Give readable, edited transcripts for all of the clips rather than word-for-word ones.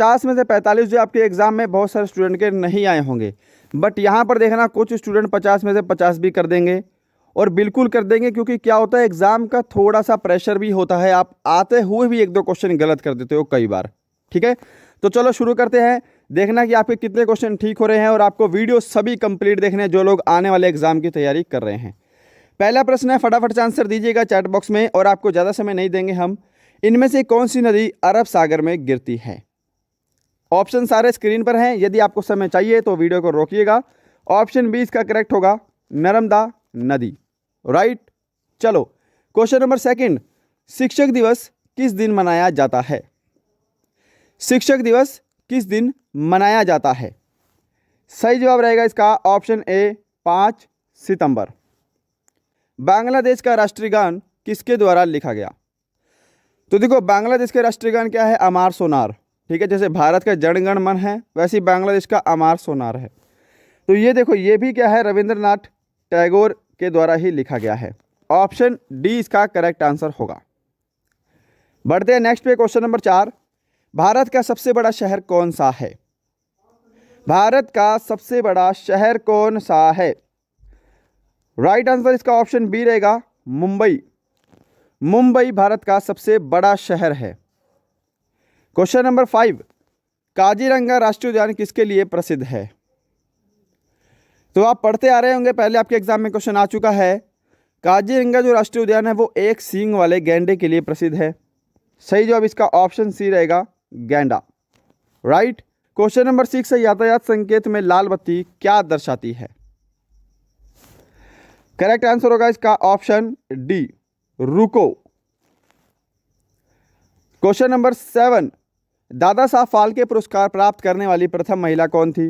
50 में से 45 जो आपके एग्ज़ाम में बहुत सारे स्टूडेंट के नहीं आए होंगे, बट यहाँ पर देखना कुछ स्टूडेंट 50 में से 50 भी कर देंगे और बिल्कुल कर देंगे, क्योंकि क्या होता है एग्ज़ाम का थोड़ा सा प्रेशर भी होता है, आप आते हुए भी 1-2 क्वेश्चन गलत कर देते हो कई बार। ठीक है, तो चलो शुरू करते हैं। देखना कि आपके कितने क्वेश्चन ठीक हो रहे हैं और आपको वीडियो सभी कंप्लीट देखने हैं जो लोग आने वाले एग्जाम की तैयारी कर रहे हैं। पहला प्रश्न है, फटाफट से आंसर दीजिएगा चैट बॉक्स में और आपको ज़्यादा समय नहीं देंगे हम। इनमें से कौन सी नदी अरब सागर में गिरती है? ऑप्शन सारे स्क्रीन पर हैं, यदि आपको समय चाहिए तो वीडियो को रोकिएगा। ऑप्शन बी इसका करेक्ट होगा, नर्मदा नदी। राइट। चलो क्वेश्चन नंबर सेकंड, शिक्षक दिवस किस दिन मनाया जाता है? शिक्षक दिवस किस दिन मनाया जाता है? सही जवाब रहेगा इसका ऑप्शन ए 5 सितंबर। बांग्लादेश का राष्ट्रीय गान किसके द्वारा लिखा गया? तो देखो बांग्लादेश का राष्ट्रीय गान क्या है? अमार सोनार। ठीक है, जैसे भारत का जनगण मन है वैसे ही बांग्लादेश का अमार सोनार है। तो ये देखो ये भी क्या है, रविंद्रनाथ टैगोर के द्वारा ही लिखा गया है। ऑप्शन डी इसका करेक्ट आंसर होगा। बढ़ते हैं नेक्स्ट पे, क्वेश्चन नंबर 4, भारत का सबसे बड़ा शहर कौन सा है? भारत का सबसे बड़ा शहर कौन सा है? राइट आंसर इसका ऑप्शन बी रहेगा, मुंबई। मुंबई भारत का सबसे बड़ा शहर है। क्वेश्चन नंबर 5, काजीरंगा राष्ट्रीय उद्यान किसके लिए प्रसिद्ध है? तो आप पढ़ते आ रहे होंगे, पहले आपके एग्जाम में क्वेश्चन आ चुका है। काजीरंगा जो राष्ट्रीय उद्यान है वो एक सींग वाले गैंडे के लिए प्रसिद्ध है। सही जवाब इसका ऑप्शन सी रहेगा, गैंडा। राइट। क्वेश्चन नंबर 6 है, यातायात संकेत में लाल बत्ती क्या दर्शाती है? करेक्ट आंसर होगा इसका ऑप्शन डी, रुको। क्वेश्चन नंबर 7, दादा साहब फाल्के पुरस्कार प्राप्त करने वाली प्रथम महिला कौन थी?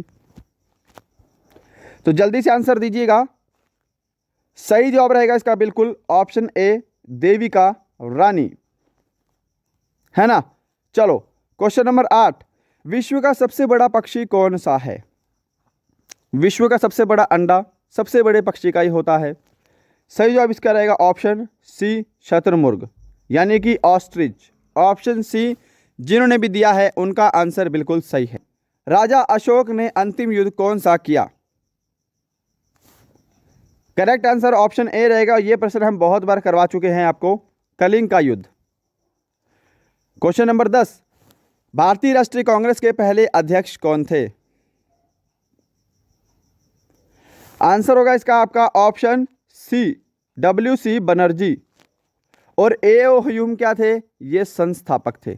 तो जल्दी से आंसर दीजिएगा। सही जवाब रहेगा इसका बिल्कुल ऑप्शन ए, देविका रानी, है ना। चलो क्वेश्चन नंबर 8, विश्व का सबसे बड़ा पक्षी कौन सा है? विश्व का सबसे बड़ा अंडा सबसे बड़े पक्षी का ही होता है। सही जवाब इसका रहेगा ऑप्शन सी, शतुरमुर्ग यानी कि ऑस्ट्रिच। ऑप्शन सी जिन्होंने भी दिया है उनका आंसर बिल्कुल सही है। राजा अशोक ने अंतिम युद्ध कौन सा किया? करेक्ट आंसर ऑप्शन ए रहेगा। यह प्रश्न हम बहुत बार करवा चुके हैं आपको, कलिंग का युद्ध। क्वेश्चन नंबर 10, भारतीय राष्ट्रीय कांग्रेस के पहले अध्यक्ष कौन थे? आंसर होगा इसका आपका ऑप्शन सी, WC बनर्जी। और A.O. ह्यूम क्या थे? ये संस्थापक थे।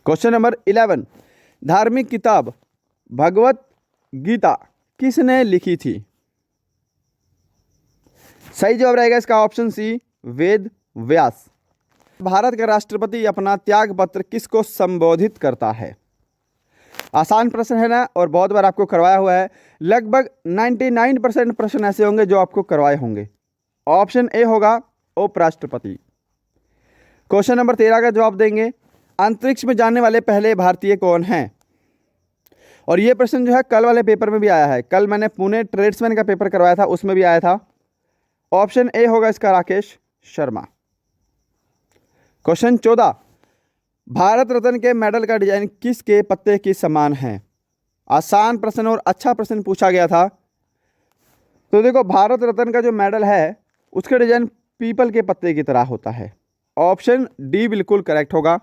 क्वेश्चन नंबर 11, धार्मिक किताब भगवत गीता किसने लिखी थी? सही जवाब रहेगा इसका ऑप्शन सी, वेद व्यास। भारत का राष्ट्रपति अपना त्याग पत्र किसको संबोधित करता है? आसान प्रश्न है ना, और बहुत बार आपको करवाया हुआ है। लगभग 99% प्रश्न ऐसे होंगे जो आपको करवाए होंगे। ऑप्शन ए होगा, उपराष्ट्रपति। क्वेश्चन नंबर 13 का जवाब देंगे, अंतरिक्ष में जाने वाले पहले भारतीय कौन हैं? और ये प्रश्न जो है कल वाले पेपर में भी आया है। कल मैंने पुणे ट्रेड्समैन का पेपर करवाया था, उसमें भी आया था। ऑप्शन ए होगा इसका, राकेश शर्मा। क्वेश्चन 14, भारत रत्न के मेडल का डिजाइन किसके पत्ते के समान है? आसान प्रश्न और अच्छा प्रश्न पूछा गया था। तो देखो भारत रत्न का जो मेडल है उसका डिजाइन पीपल के पत्ते की तरह होता है। ऑप्शन डी बिल्कुल करेक्ट होगा।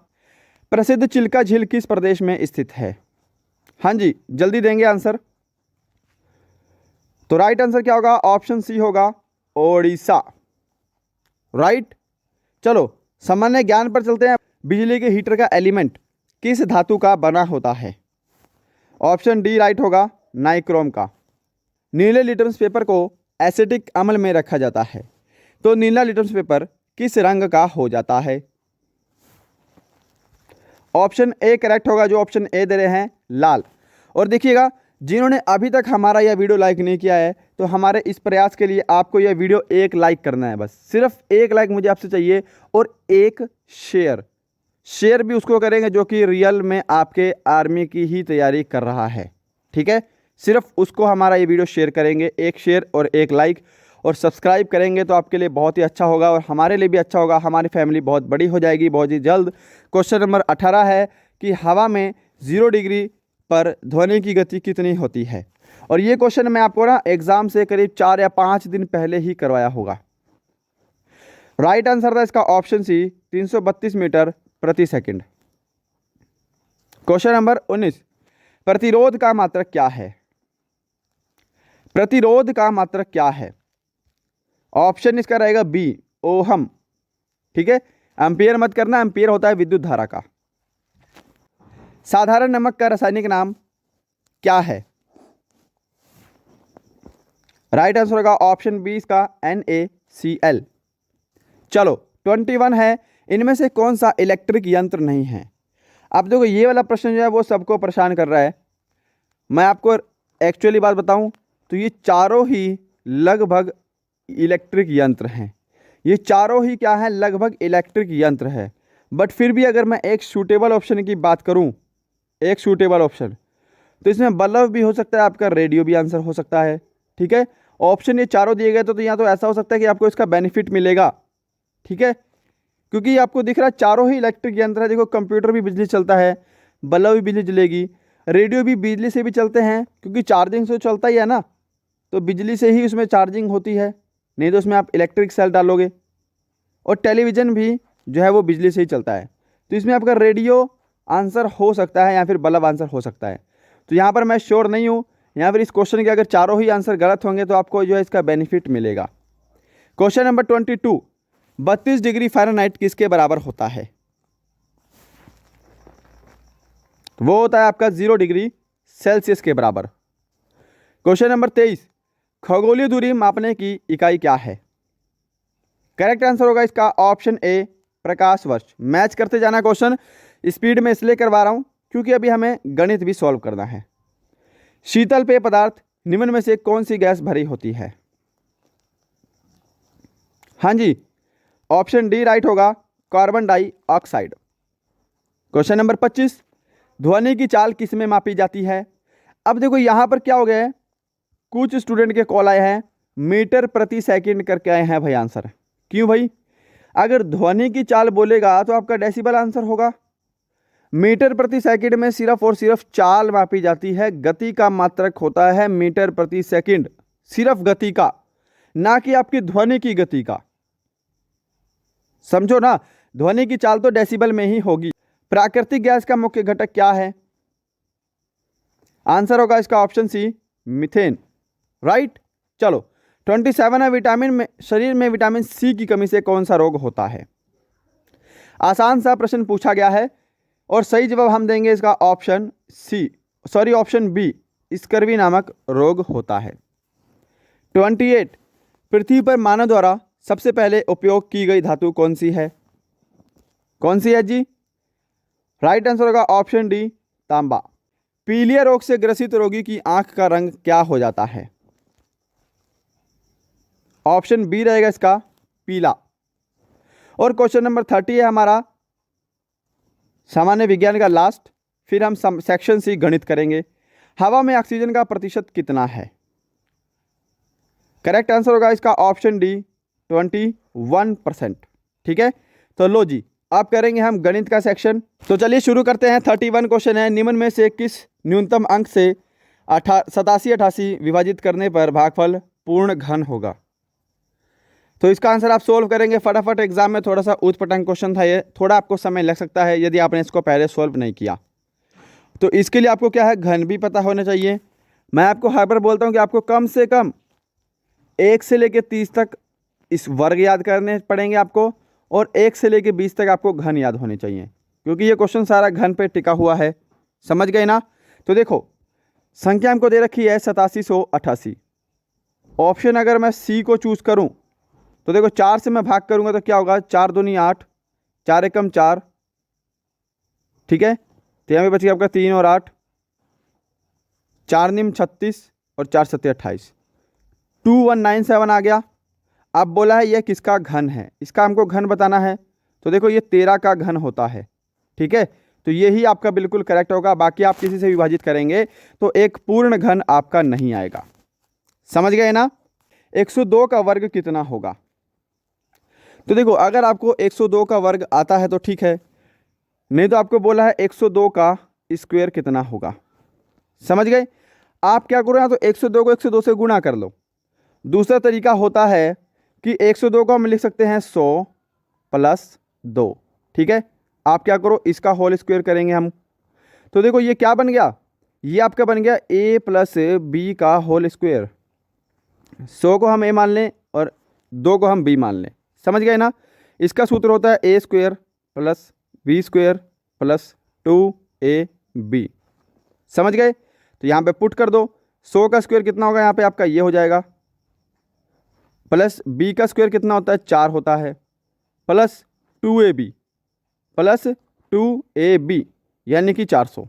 प्रसिद्ध चिल्का झील किस प्रदेश में स्थित है? हाँ जी, जल्दी देंगे आंसर। तो राइट आंसर क्या होगा? ऑप्शन सी होगा, ओडिशा। राइट। चलो सामान्य ज्ञान पर चलते हैं। बिजली के हीटर का एलिमेंट किस धातु का बना होता है? ऑप्शन डी राइट होगा, नाइक्रोम का। नीले लिटमस पेपर को एसिटिक अम्ल में रखा जाता है तो नीला लिटमस पेपर किस रंग का हो जाता है? ऑप्शन ए करेक्ट होगा, जो ऑप्शन ए दे रहे हैं, लाल। और देखिएगा जिन्होंने अभी तक हमारा यह वीडियो लाइक नहीं किया है तो हमारे इस प्रयास के लिए आपको यह वीडियो एक लाइक करना है, बस सिर्फ एक लाइक मुझे आपसे चाहिए, और एक शेयर भी उसको करेंगे जो कि रियल में आपके आर्मी की ही तैयारी कर रहा है। ठीक है, सिर्फ उसको हमारा ये वीडियो शेयर करेंगे, एक शेयर और एक लाइक। और सब्सक्राइब करेंगे तो आपके लिए बहुत ही अच्छा होगा और हमारे लिए भी अच्छा होगा, हमारी फैमिली बहुत बड़ी हो जाएगी बहुत ही जल्द। क्वेश्चन नंबर 18 है कि हवा में 0 डिग्री पर ध्वनि की गति कितनी होती है। और ये क्वेश्चन मैं आपको ना एग्जाम से करीब 4 या 5 दिन पहले ही करवाया होगा। राइट आंसर था इसका ऑप्शन सी 332 मीटर प्रति सेकंड। क्वेश्चन नंबर 19, प्रतिरोध का मात्रक क्या है। प्रतिरोध का मात्रक क्या है। ऑप्शन इसका रहेगा बी ओहम। ठीक है, एम्पियर मत करना, एम्पियर होता है विद्युत धारा का। साधारण नमक का रासायनिक नाम क्या है। राइट आंसर होगा ऑप्शन बी इसका NaCl। चलो 21 है, इनमें से कौन सा इलेक्ट्रिक यंत्र नहीं है। अब देखो ये वाला प्रश्न जो है वो सबको परेशान कर रहा है। मैं आपको एक्चुअली बात बताऊं तो ये चारों ही लगभग इलेक्ट्रिक यंत्र हैं। ये चारों ही क्या है, लगभग इलेक्ट्रिक यंत्र है। बट फिर भी अगर मैं एक सूटेबल ऑप्शन की बात करूं, एक सूटेबल ऑप्शन, तो इसमें बल्ब भी हो सकता है, आपका रेडियो भी आंसर हो सकता है। ठीक है, ऑप्शन ये चारों दिए गए तो यहाँ तो ऐसा हो सकता है कि आपको इसका बेनिफिट मिलेगा। ठीक है, क्योंकि आपको दिख रहा है चारों ही इलेक्ट्रिक यंत्र है। देखो कंप्यूटर भी बिजली चलता है, बल्ब भी बिजली जलेगी, रेडियो भी बिजली से भी चलते हैं क्योंकि चार्जिंग से चलता ही है ना, तो बिजली से ही उसमें चार्जिंग होती है, नहीं तो उसमें आप इलेक्ट्रिक सेल डालोगे। और टेलीविज़न भी जो है वो बिजली से ही चलता है, तो इसमें आपका रेडियो आंसर हो सकता है या फिर बल्ब आंसर हो सकता है। तो यहाँ पर मैं श्योर नहीं हूँ, यहाँ पर इस क्वेश्चन के अगर चारों ही आंसर गलत होंगे तो आपको जो है इसका बेनिफिट मिलेगा। क्वेश्चन नंबर 22, 32 डिग्री फ़ारेनहाइट किसके बराबर होता है। वो होता है आपका 0 डिग्री सेल्सियस के बराबर। क्वेश्चन नंबर 23, खगोलीय दूरी मापने की इकाई क्या है। करेक्ट आंसर होगा इसका ऑप्शन ए प्रकाश वर्ष। मैच करते जाना क्वेश्चन, स्पीड में इसलिए करवा रहा हूं क्योंकि अभी हमें गणित भी सॉल्व करना है। शीतल पेय पदार्थ निम्न में से कौन सी गैस भरी होती है। हाँ जी, ऑप्शन डी राइट होगा, कार्बन डाइऑक्साइड। क्वेश्चन नंबर 25, ध्वनि की चाल किस में मापी जाती है। अब देखो यहाँ पर क्या हो गया है, कुछ स्टूडेंट के कॉल आए हैं मीटर प्रति सेकंड करके आए हैं भाई आंसर। क्यों भाई, अगर ध्वनि की चाल बोलेगा तो आपका डेसिबल आंसर होगा। मीटर प्रति सेकंड में सिर्फ और सिर्फ चाल मापी जाती है, गति का मात्रक होता है मीटर प्रति सेकंड, सिर्फ गति का, ना कि आपकी ध्वनि की गति का। समझो ना, ध्वनि की चाल तो डेसिबल में ही होगी। प्राकृतिक गैस का मुख्य घटक क्या है। आंसर होगा इसका ऑप्शन सी मीथेन। राइट, चलो 27 है, विटामिन में शरीर में विटामिन सी की कमी से कौन सा रोग होता है। आसान सा प्रश्न पूछा गया है और सही जवाब हम देंगे इसका option C, sorry option B, scurvy नामक रोग होता है। 28, पृथ्वी पर मानव द्वारा सबसे पहले उपयोग की गई धातु कौन सी है। कौन सी है जी। राइट आंसर होगा ऑप्शन डी तांबा। पीलिया रोग से ग्रसित रोगी की आंख का रंग क्या हो जाता है। ऑप्शन बी रहेगा इसका पीला। और क्वेश्चन नंबर 30 है हमारा सामान्य विज्ञान का लास्ट, फिर हम सेक्शन सी गणित करेंगे। हवा में ऑक्सीजन का प्रतिशत कितना है। करेक्ट आंसर होगा इसका ऑप्शन डी 21%। ठीक है, तो लो जी अब करेंगे हम गणित का सेक्शन। तो चलिए शुरू करते हैं। 31 क्वेश्चन है, निम्न में से किस न्यूनतम अंक से 87-88 विभाजित करने पर भागफल पूर्ण घन होगा। तो इसका आंसर आप सोल्व करेंगे फटाफट। एग्जाम में थोड़ा सा ऊटपटांग क्वेश्चन था ये, थोड़ा आपको समय लग सकता है यदि आपने इसको पहले सोल्व नहीं किया। तो इसके लिए आपको क्या है, घन भी पता होना चाहिए। मैं आपको हर बार बोलता हूँ कि आपको कम से कम 1 से लेकर 30 तक इस वर्ग याद करने पड़ेंगे आपको, और 1 से लेकर 20 तक आपको घन याद होने चाहिए, क्योंकि ये क्वेश्चन सारा घन पे टिका हुआ है। समझ गए ना। तो देखो संख्या हमको दे रखी है 8788। ऑप्शन अगर मैं सी को चूज करूं तो देखो 4 से मैं भाग करूंगा तो क्या होगा, 4 दूनी 8, 4 एकम 4। ठीक है, तो यहाँ पे बच गया आपका 3 और 8, 4 निम 36 और 4 सत्ते 28, 2197 आ गया। अब बोला है यह किसका घन है, इसका हमको घन बताना है। तो देखो ये 13 का घन होता है। ठीक है, तो यही आपका बिल्कुल करेक्ट होगा। बाकी आप किसी से विभाजित करेंगे तो एक पूर्ण घन आपका नहीं आएगा। समझ गए ना। 102 का वर्ग कितना होगा। तो देखो अगर आपको 102 का वर्ग आता है तो ठीक है, नहीं तो आपको बोला है 102 का स्क्वायर कितना होगा। समझ गए। आप क्या करो, या तो 102 को 102 से गुणा कर लो। दूसरा तरीका होता है कि 102 को हम लिख सकते हैं 100 प्लस 2। ठीक है, आप क्या करो, इसका होल स्क्वायर करेंगे हम। तो देखो ये क्या बन गया, ये आपका बन गया a प्लस बी का होल स्क्वायर। 100 को हम a मान लें और 2 को हम b मान लें। समझ गए ना। इसका सूत्र होता है a square plus B square plus 2ab। समझ गए। तो यहाँ पे पुट कर दो। 100 का स्क्वायर कितना होगा, यहाँ पे आपका ये हो जाएगा, प्लस b का स्क्वायर कितना होता है 4 होता है, प्लस 2ab प्लस 2ab यानी कि 400।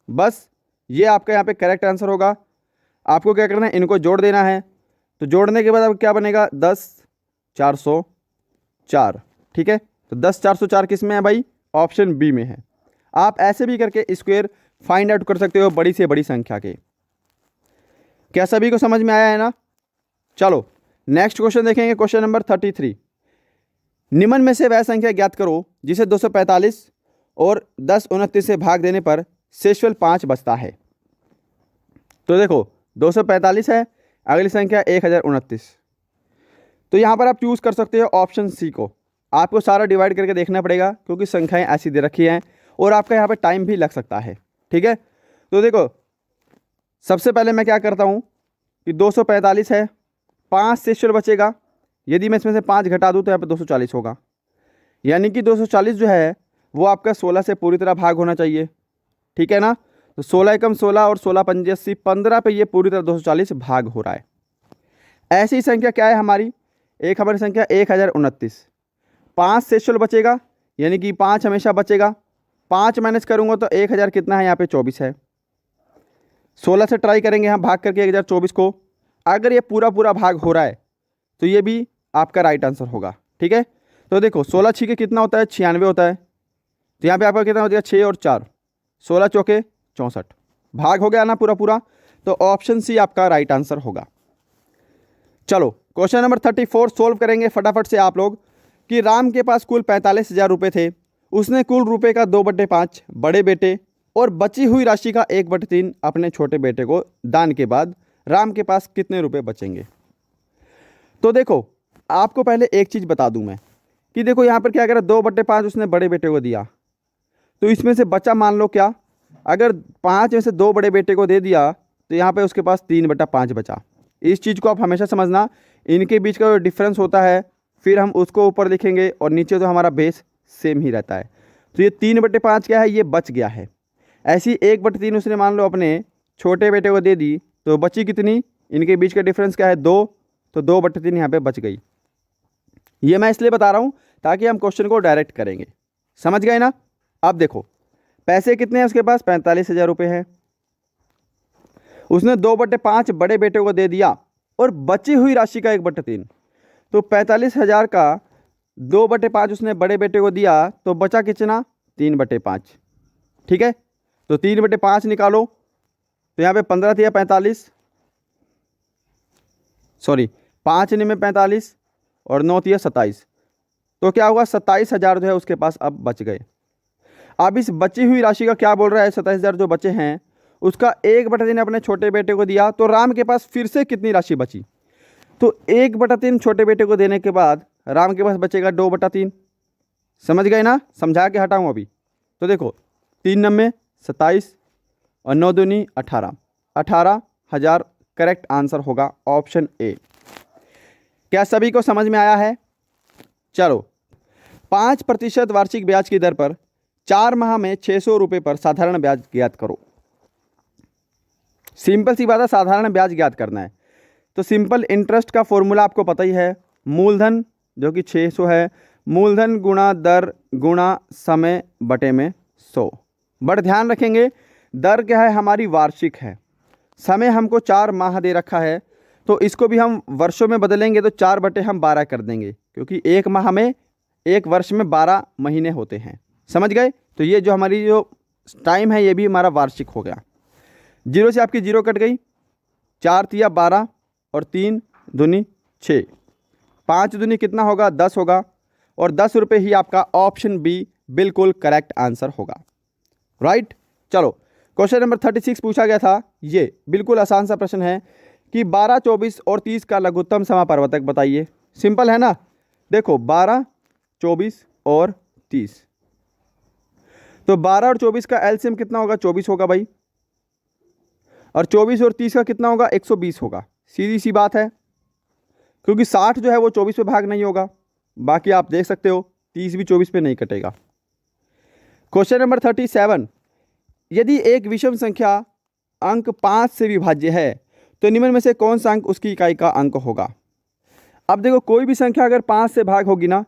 बस ये आपका यहाँ पे करेक्ट आंसर होगा। आपको क्या करना है, इनको जोड़ देना है। तो जोड़ने के बाद अब क्या बनेगा, 10 404। ठीक है, तो 10 404 किस में है भाई, ऑप्शन बी में है। आप ऐसे भी करके स्क्वायर फाइंड आउट कर सकते हो बड़ी से बड़ी संख्या के। क्या सभी को समझ में आया है ना। चलो नेक्स्ट क्वेश्चन देखेंगे, क्वेश्चन नंबर 33। निम्न में से वह संख्या ज्ञात करो जिसे 245 और 10 29 से भाग देने पर शेषफल 5 बचता है। तो देखो 245 है, अगली संख्या 1029। तो यहाँ पर आप चूज़ कर सकते हो ऑप्शन सी को। आपको सारा डिवाइड करके देखना पड़ेगा क्योंकि संख्याएं ऐसी दे रखी हैं और आपका यहाँ पे टाइम भी लग सकता है। ठीक है, तो देखो सबसे पहले मैं क्या करता हूँ कि 245 है, 5 शेषफल बचेगा। यदि मैं इसमें से 5 घटा दूँ तो यहाँ पे 240 होगा, यानी कि 240 जो है वो आपका 16 से पूरी तरह भाग होना चाहिए। ठीक है ना। तो 16 एकम 16 और 16 पंजे 80, 15 पे ये पूरी तरह 240 भाग हो रहा है। ऐसी संख्या क्या है हमारी, एक हमारी संख्या 1029। 5 शेषफल बचेगा यानी कि 5 हमेशा बचेगा। 5 माइनस करूँगा तो 1000 कितना है, यहाँ पे 24 है। 16 से ट्राई करेंगे हम भाग करके 1024 को। अगर ये पूरा पूरा भाग हो रहा है तो ये भी आपका राइट आंसर होगा। ठीक है, तो देखो 16 छिके कितना होता है, 96 होता है। तो यहाँ पे आपका कितना हो जाएगा, 6 और 4 16 चौके 64, भाग हो गया ना पूरा पूरा। तो ऑप्शन सी आपका राइट आंसर होगा। चलो क्वेश्चन नंबर 34 सोल्व करेंगे फटाफट से आप लोग कि राम के पास कुल 45,000 रुपये थे। उसने कुल रुपए का 2/5 बड़े बेटे और बची हुई राशि का 1/3 अपने छोटे बेटे को दान के बाद राम के पास कितने रुपए बचेंगे। तो देखो आपको पहले एक चीज़ बता दूं मैं कि देखो यहाँ पर क्या करा, 2/5 उसने बड़े बेटे को दिया, तो इसमें से बचा मान लो क्या, अगर 5 में से 2 बड़े बेटे को दे दिया तो यहाँ पे उसके पास 3/5 बचा। इस चीज़ को आप हमेशा समझना, इनके बीच का जो डिफरेंस होता है फिर हम उसको ऊपर लिखेंगे और नीचे तो हमारा बेस सेम ही रहता है। तो ये 3/5 क्या है, ये बच गया है। ऐसी 1/3 उसने मान लो अपने छोटे बेटे को दे दी, तो बची कितनी, इनके बीच का डिफरेंस क्या है 2, तो 2/3 यहाँ पे बच गई। ये मैं इसलिए बता रहा हूँ ताकि हम क्वेश्चन को डायरेक्ट करेंगे। समझ गए ना। अब देखो पैसे कितने हैं उसके पास, 45,000 रुपये हैं। उसने 2/5 बड़े बेटे को दे दिया और बची हुई राशि का 1/3। तो 45,000 का 2/5 उसने बड़े बेटे को दिया तो बचा कितना, 3/5। ठीक है, तो 3/5 निकालो। तो यहाँ पे 15 थी 45, सॉरी 5 में 45 और 9 थी 27। तो क्या हुआ, 27,000 जो है उसके पास अब बच गए। अब इस बची हुई राशि का क्या बोल रहा है, 27,000 जो बचे हैं उसका 1/3 अपने छोटे बेटे को दिया, तो राम के पास फिर से कितनी राशि बची। तो 1/3 छोटे बेटे को देने के बाद राम के पास बचेगा 2/3। समझ गए ना, समझा के हटाऊँ अभी। तो देखो 3 9 27 और 9 दूनी 18, 18,000 करेक्ट आंसर होगा ऑप्शन ए। क्या सभी को समझ में आया है। चलो 5% वार्षिक ब्याज की दर पर 4 माह में 600 रुपये पर साधारण ब्याज ज्ञात करो। सिंपल सी बात है, साधारण ब्याज ज्ञात करना है। तो सिंपल इंटरेस्ट का फॉर्मूला आपको पता ही है, मूलधन जो कि 600 है, मूलधन गुणा दर गुणा समय बटे में 100। बट ध्यान रखेंगे दर क्या है, हमारी वार्षिक है। समय हमको 4 माह दे रखा है, तो इसको भी हम वर्षों में बदलेंगे तो 4/12 कर देंगे, क्योंकि एक माह में, एक वर्ष में 12 महीने होते हैं। समझ गए। तो ये जो हमारी जो टाइम है ये भी हमारा वार्षिक हो गया। 0 से आपकी 0 कट गई, 4 तिया 12 और 3 दूनी 6, 5 दूनी कितना होगा 10 होगा, और 10 रुपये ही आपका ऑप्शन बी बिल्कुल करेक्ट आंसर होगा। राइट। चलो क्वेश्चन नंबर 36 पूछा गया था, ये बिल्कुल आसान सा प्रश्न है कि 12, 24 और 30 का लघुत्तम समापरिवर्तक बताइए। सिंपल है ना, देखो 12, 24 और 30, तो 12 और 24 का एलसीएम कितना होगा 24 होगा भाई, और 24 और 30 का कितना होगा 120 होगा। सीधी सी बात है, क्योंकि 60 जो है वो 24 पे भाग नहीं होगा, बाकी आप देख सकते हो 30 भी 24 पे नहीं कटेगा। क्वेश्चन नंबर 37, यदि एक विषम संख्या अंक 5 से विभाज्य है तो निम्न में से कौन सा अंक उसकी इकाई का अंक होगा। अब देखो कोई भी संख्या अगर 5 से भाग होगी ना,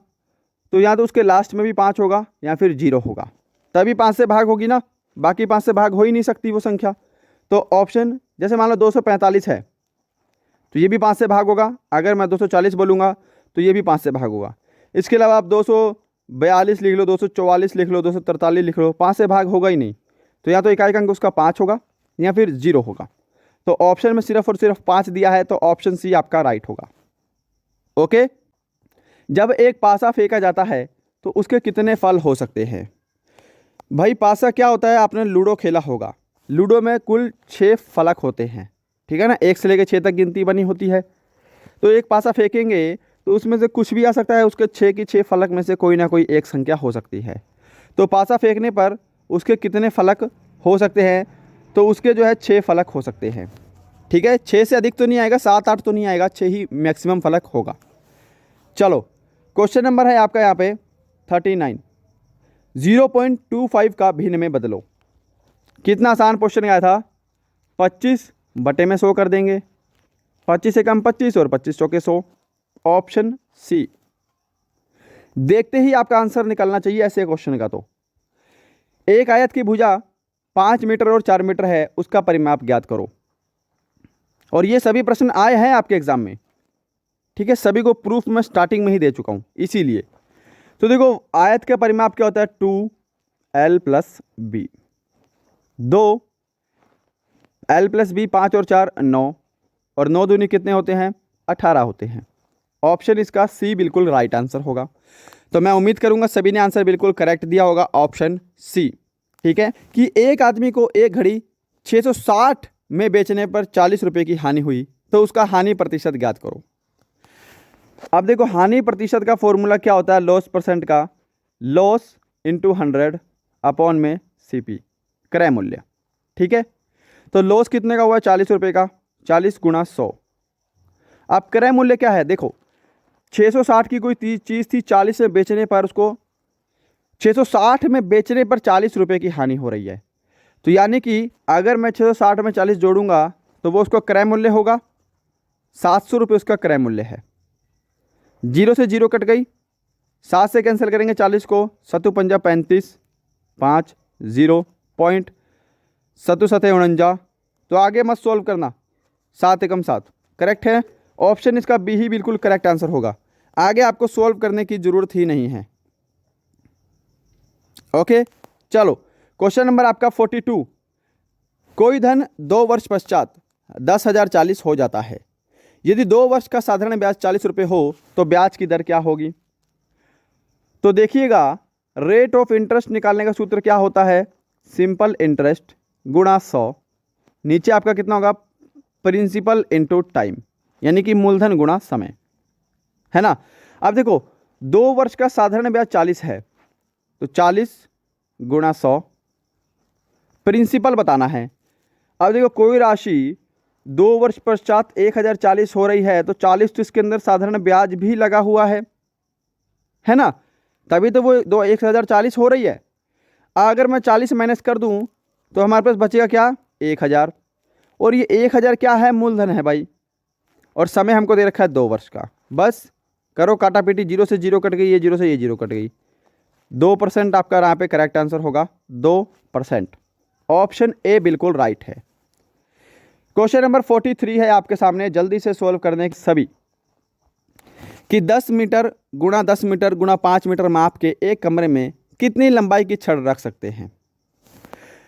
तो या तो उसके लास्ट में भी 5 होगा या फिर 0 होगा, तभी 5 से भाग होगी ना, बाकी 5 से भाग हो ही नहीं सकती वो संख्या। तो ऑप्शन, जैसे मान लो 245 है तो ये भी 5 से भाग होगा, अगर मैं 240 बोलूँगा तो ये भी 5 से भाग होगा। इसके अलावा आप 242 लिख लो, 244 लिख लो, 243 लिख लो, 5 से भाग होगा ही नहीं, तो या तो इकाई का अंक उसका 5 होगा या फिर 0 होगा। तो ऑप्शन में सिर्फ और सिर्फ 5 दिया है, तो ऑप्शन सी आपका राइट होगा। ओके। जब एक पासा फेंका जाता है तो उसके कितने फल हो सकते हैं। भाई पासा क्या होता है, आपने लूडो खेला होगा, लूडो में कुल 6 फलक होते हैं, ठीक है ना, 1 से लेकर 6 तक गिनती बनी होती है। तो एक पासा फेंकेंगे तो उसमें से कुछ भी आ सकता है, उसके 6 की 6 फलक में से कोई ना कोई एक संख्या हो सकती है। तो पासा फेंकने पर उसके कितने फलक हो सकते हैं, तो उसके जो है 6 फलक हो सकते हैं, ठीक है। 6 से अधिक तो नहीं आएगा, 7, 8 तो नहीं आएगा, 6 ही मैक्सिमम फलक होगा। चलो क्वेश्चन नंबर है आपका यहाँ पे 39, 0.25 का भिन्न में बदलो। कितना आसान क्वेश्चन आया था, 25 बटे में 100 कर देंगे, 25 से कम 25 और 25 चौके 100, ऑप्शन सी। देखते ही आपका आंसर निकलना चाहिए ऐसे क्वेश्चन का। तो एक आयत की भुजा 5 मीटर और 4 मीटर है, उसका परिमाप ज्ञात करो। और ये सभी प्रश्न आए हैं आपके एग्जाम में, ठीक है, सभी को प्रूफ मैं स्टार्टिंग में ही दे चुका हूं इसीलिए। तो देखो आयत का परिमाप क्या होता है, 2l + b, 2l + b, 5 और 4 9, और 9 दूनी कितने होते हैं 18 होते हैं। ऑप्शन इसका सी बिल्कुल राइट आंसर होगा। तो मैं उम्मीद करूंगा सभी ने आंसर बिल्कुल करेक्ट दिया होगा, ऑप्शन सी, ठीक है। कि एक आदमी को एक घड़ी 660 में बेचने पर 40 रुपये की हानि हुई, तो उसका हानि प्रतिशत ज्ञात करो। अब देखो हानि प्रतिशत का फॉर्मूला क्या होता है, लॉस परसेंट का, लॉस इंटू 100 अपॉन में CP, क्रय मूल्य, ठीक है। तो लॉस कितने का हुआ 40 रुपये का, 40 × 100। अब क्रय मूल्य क्या है, देखो 660 की कोई चीज़ थी, 40 में बेचने पर उसको 660 में बेचने पर 40 रुपये की हानि हो रही है। तो यानी कि अगर मैं 660 में 40 जोड़ूंगा तो वो उसका क्रय मूल्य होगा 700 रुपये, उसका क्रय मूल्य है। 0 से 0 कट गई, 7 से कैंसिल करेंगे 40 को, 7 पंजा 35, 5 0 पॉइंट 7 7 49। तो आगे मत सॉल्व करना, 7 एकम 7 करेक्ट है, ऑप्शन इसका बी ही बिल्कुल करेक्ट आंसर होगा। आगे आपको सॉल्व करने की जरूरत ही नहीं है। ओके चलो क्वेश्चन नंबर आपका 42, कोई धन 2 वर्ष पश्चात 10,000 40 हो जाता है, यदि 2 वर्ष का साधारण ब्याज 40 रुपये हो तो ब्याज की दर क्या होगी। तो देखिएगा रेट ऑफ इंटरेस्ट निकालने का सूत्र क्या होता है, सिंपल इंटरेस्ट गुणा 100, नीचे आपका कितना होगा प्रिंसिपल इनटू टाइम, यानी कि मूलधन गुणा समय, है ना। अब देखो 2 वर्ष का साधारण ब्याज 40 है, तो 40 × 100, प्रिंसिपल बताना है। अब देखो कोई राशि 2 वर्ष पश्चात 1040 हो रही है, तो 40 तो इसके अंदर साधारण ब्याज भी लगा हुआ है ना, तभी तो वो 1040 हो रही है। अगर मैं 40 माइनस कर दूं तो हमारे पास बचेगा क्या 1000, और ये 1000 क्या है मूलधन है भाई, और समय हमको दे रखा है 2 वर्ष का। बस करो काटा पीटी, 0 से 0 कट गई, ये 0 से ये 0 कट गई, 2% आपका यहाँ पे करेक्ट आंसर होगा, 2%, ऑप्शन ए बिल्कुल राइट है। क्वेश्चन नंबर 43 है आपके सामने, जल्दी से सॉल्व करने की सभी, कि 10 मीटर गुणा 10 मीटर गुणा 5 मीटर माप के एक कमरे में कितनी लंबाई की छड़ रख सकते हैं।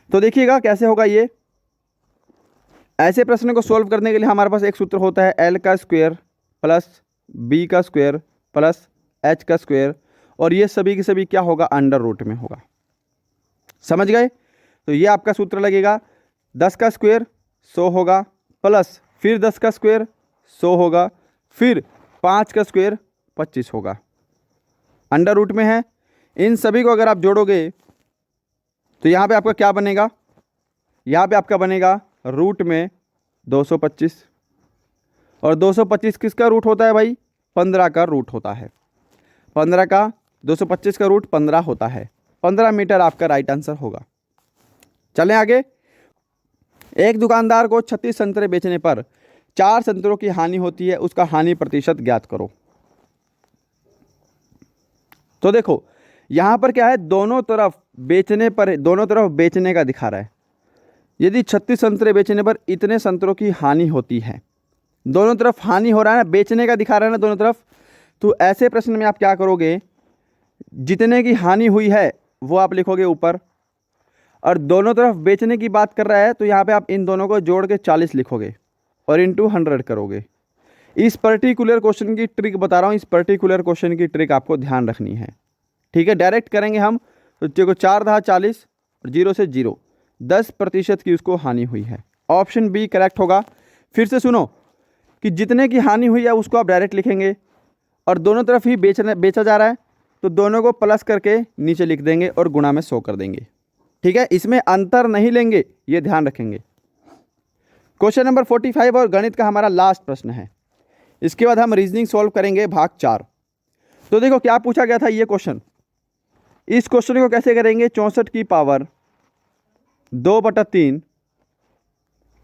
तो देखिएगा कैसे होगा ये, ऐसे प्रश्न को सॉल्व करने के लिए हमारे पास एक सूत्र होता है L का स्क्वायर प्लस बी का स्क्वायर प्लस एच का स्क्वायर, और ये सभी के सभी क्या होगा, अंडर रूट में होगा। समझ गए? तो ये आपका सूत्र लगेगा 10 का स्क्वायर 100 होगा, प्लस फिर 10 का स्क्वायर 100 होगा, फिर 5 का स्क्वायर 25 होगा। अंडर रूट में है। इन सभी को अगर आप जोड़ोगे तो यहाँ पे आपका क्या बनेगा, यहाँ पे आपका बनेगा रूट में 225, और 225 किसका रूट होता है भाई, 15 का रूट होता है। 15 का 225 का रूट 15 होता है। 15 मीटर आपका राइट आंसर होगा। चलें आगे। एक दुकानदार को 36 संतरे बेचने पर 4 संतरों की हानि होती है, उसका हानि प्रतिशत ज्ञात करो। तो देखो यहाँ पर क्या है, दोनों तरफ बेचने का दिखा रहा है। यदि 36 संतरे बेचने पर इतने संतरों की हानि होती है, दोनों तरफ हानि हो रहा है ना, बेचने का दिखा रहा है ना दोनों तरफ, तो ऐसे प्रश्न में आप क्या करोगे, जितने की हानि हुई है वो आप लिखोगे ऊपर, और दोनों तरफ बेचने की बात कर रहा है तो यहाँ पे आप इन दोनों को जोड़ के 40 लिखोगे और इनटू 100 करोगे। इस पर्टिकुलर क्वेश्चन की ट्रिक बता रहा हूँ, इस पर्टिकुलर क्वेश्चन की ट्रिक आपको ध्यान रखनी है। ठीक है, डायरेक्ट करेंगे हम तो देखो 4 दहा 40 और 0 से 0, 10% की उसको हानि हुई है। ऑप्शन बी करेक्ट होगा। फिर से सुनो कि जितने की हानि हुई है उसको आप डायरेक्ट लिखेंगे, और दोनों तरफ ही बेचा जा रहा है तो दोनों को प्लस करके नीचे लिख देंगे और गुणा में 100 कर देंगे। ठीक है, इसमें अंतर नहीं लेंगे, ये ध्यान रखेंगे। क्वेश्चन नंबर 45 और गणित का हमारा लास्ट प्रश्न है। इसके बाद हम रीजनिंग सॉल्व करेंगे भाग 4। तो देखो क्या पूछा गया था ये क्वेश्चन। इस क्वेश्चन को कैसे करेंगे, 64 की पावर 2/3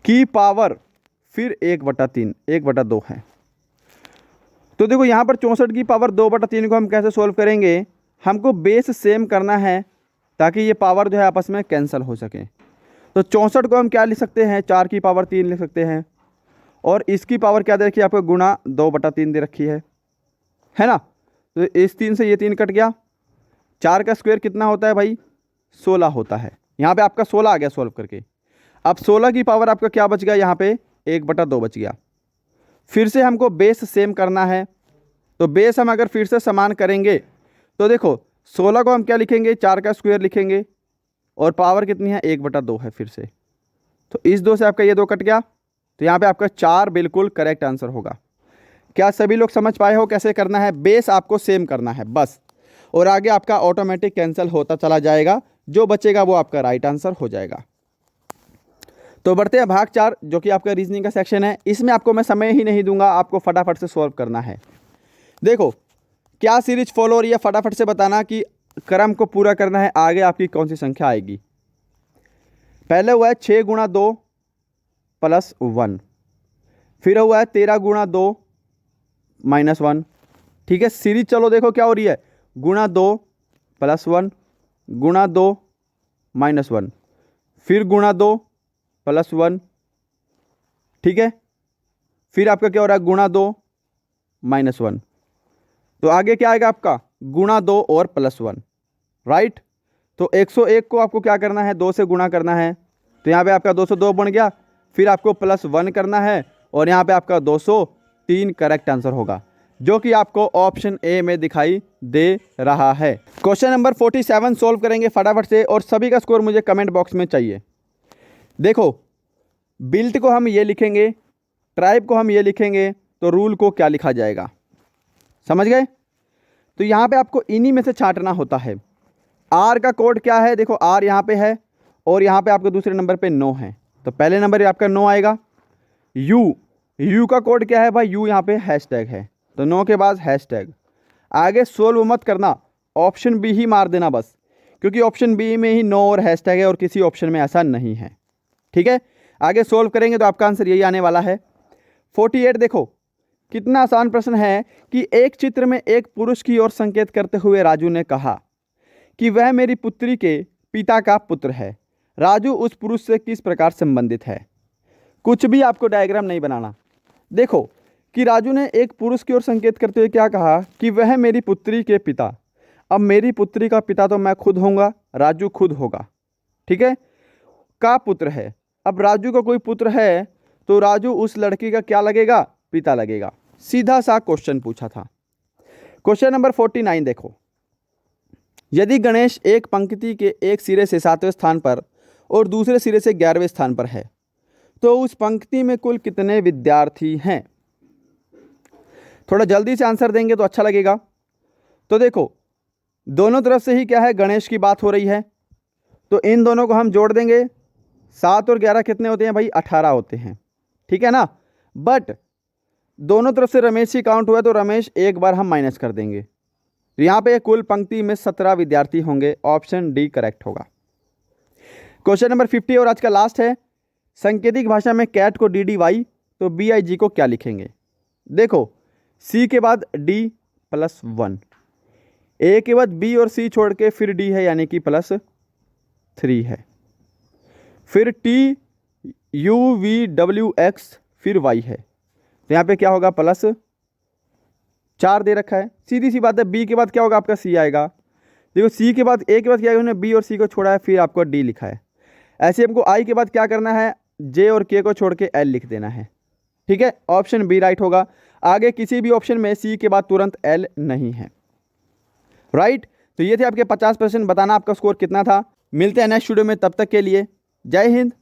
की पावर फिर 1/3, 1/2 है। तो देखो यहाँ पर 64 की पावर 2/3 को हम कैसे सोल्व करेंगे, हमको बेस सेम करना है ताकि ये पावर जो है आपस में कैंसिल हो सके। तो 64 को हम क्या लिख सकते हैं, 4 की पावर 3 लिख सकते हैं, और इसकी पावर क्या दे रखी है आपको, गुणा 2/3 दे रखी है ना। तो इस 3 से ये 3 कट गया। 4 का स्क्वायर कितना होता है भाई, 16 होता है। यहाँ पे आपका 16 आ गया सॉल्व करके। अब 16 की पावर आपका क्या बच गया, यहाँ पे 1/2 बच गया। फिर से हमको बेस सेम करना है, तो बेस हम अगर फिर से समान करेंगे तो देखो 16 को हम क्या लिखेंगे, 4 का स्क्वायर लिखेंगे, और पावर कितनी है, 1/2 है फिर से। तो इस 2 से आपका ये 2 कट गया, तो यहाँ पे आपका 4 बिल्कुल करेक्ट आंसर होगा। क्या सभी लोग समझ पाए हो कैसे करना है, बेस आपको सेम करना है बस, और आगे आपका ऑटोमेटिक कैंसिल होता चला जाएगा, जो बचेगा वो आपका राइट आंसर हो जाएगा। तो बढ़ते हैं भाग 4 जो कि आपका रीजनिंग का सेक्शन है। इसमें आपको मैं समय ही नहीं दूंगा, आपको फटाफट से सॉल्व करना है। देखो क्या सीरीज फॉलो हो रही है, फटाफट से बताना कि क्रम को पूरा करना है, आगे आपकी कौन सी संख्या आएगी। पहले हुआ है 6 × 2 + 1, फिर हुआ है 13 × 2 - 1। ठीक है, सीरीज चलो देखो क्या हो रही है, गुणा 2 + 1, गुणा 2 - 1, फिर गुणा 2 + 1। ठीक है, फिर आपका क्या हो रहा है, गुणा 2 - 1। तो आगे क्या आएगा आपका, गुणा 2 और +1, राइट। तो 101 को आपको क्या करना है, 2 से गुणा करना है, तो यहाँ पे आपका 202 बन गया। फिर आपको +1 करना है, और यहाँ पे आपका 203 करेक्ट आंसर होगा, जो कि आपको ऑप्शन ए में दिखाई दे रहा है। क्वेश्चन नंबर 47 सॉल्व करेंगे फटाफट से, और सभी का स्कोर मुझे कमेंट बॉक्स में चाहिए। देखो बिल्ट को हम ये लिखेंगे, ट्राइब को हम ये लिखेंगे, तो रूल को क्या लिखा जाएगा, समझ गए। तो यहाँ पे आपको इन्हीं में से छांटना होता है। आर का कोड क्या है, देखो आर यहाँ पे है, और यहाँ पे आपको दूसरे नंबर पे 9 है, तो पहले नंबर पे आपका 9 आएगा। यू का कोड क्या है भाई, यू यहाँ पे हैशटैग है, तो 9 के बाद हैशटैग। आगे सोल्व मत करना, ऑप्शन बी ही मार देना बस, क्योंकि ऑप्शन बी में ही 9 और हैशटैग है, और किसी ऑप्शन में ऐसा नहीं है। ठीक है, आगे सोल्व करेंगे तो आपका आंसर यही आने वाला है। 48 देखो कितना आसान प्रश्न है कि एक चित्र में एक पुरुष की ओर संकेत करते हुए राजू ने कहा कि वह मेरी पुत्री के पिता का पुत्र है। राजू उस पुरुष से किस प्रकार संबंधित है। कुछ भी आपको डायग्राम नहीं बनाना। देखो कि राजू ने एक पुरुष की ओर संकेत करते हुए क्या कहा कि वह मेरी पुत्री के पिता। अब मेरी पुत्री का पिता तो मैं खुद होऊंगा, राजू खुद होगा, ठीक है, का पुत्र है। अब राजू का कोई पुत्र है तो राजू उस लड़की का क्या लगेगा, पिता लगेगा। सीधा सा क्वेश्चन पूछा था। क्वेश्चन नंबर 49 देखो, यदि गणेश एक पंक्ति के एक सिरे से 7वें स्थान पर और दूसरे सिरे से 11वें स्थान पर है तो उस पंक्ति में कुल कितने विद्यार्थी हैं। थोड़ा जल्दी से आंसर देंगे तो अच्छा लगेगा। तो देखो, दोनों तरफ से ही क्या है, गणेश की बात हो रही है, तो इन दोनों को हम जोड़ देंगे। 7 और 11 कितने होते हैं भाई, 18 होते हैं, ठीक है ना। बट दोनों तरफ से रमेश ही काउंट हुआ तो रमेश एक बार हम माइनस कर देंगे। यहाँ पे कुल पंक्ति में 17 विद्यार्थी होंगे। ऑप्शन डी करेक्ट होगा। क्वेश्चन नंबर 50 और आज का लास्ट है, सांकेतिक भाषा में कैट को DDY तो BIG को क्या लिखेंगे। देखो, C के बाद D+1, A के बाद B और C छोड़ के फिर D है यानी कि +3 है, फिर TUVWX फिर Y है, तो यहाँ पे क्या होगा, +4 दे रखा है। सीधी सी बात है, B के बाद क्या होगा, आपका C आएगा। देखो, C के बाद A के बाद क्या है, उन्होंने B और C को छोड़ा है, फिर आपको D लिखा है। ऐसे हमको I के बाद क्या करना है, J और K को छोड़ के L लिख देना है, ठीक है। ऑप्शन बी राइट होगा। आगे किसी भी ऑप्शन में C के बाद तुरंत L नहीं है, राइट। तो ये थे आपके 50%। बताना आपका स्कोर कितना था। मिलते हैं नेक्स्ट वीडियो में, तब तक के लिए जय हिंद,